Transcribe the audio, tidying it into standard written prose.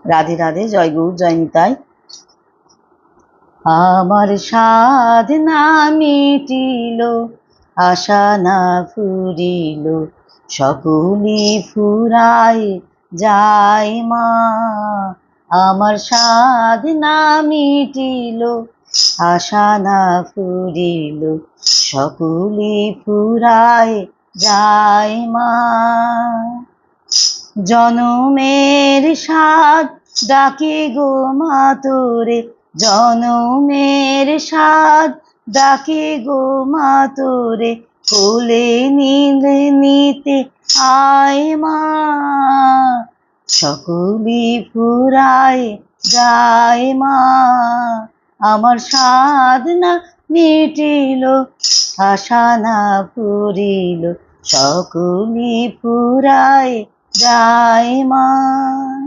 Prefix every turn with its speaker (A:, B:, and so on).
A: রাধে রাধে, জয় গৌর, জয় নিতাই। আমার সাধ না মিটিল, আশা না ফুরিল, সকলি ফুরায় যায় মা। আমার সাধ না মিটিল, আশা না ফুরিল, সকলি ফুরায় যায় মা। জনমের সাধ ডাকে গো মা তোরে, জনমের সাধ ডাকে গো মা তোরে, কোলে নিলে নিতে আয় মা। সকলি ফুরায় যায় মা। আমার সাধ না মিটিল, আশা না ফুরিল, সকলি ফুরায় যায় মা।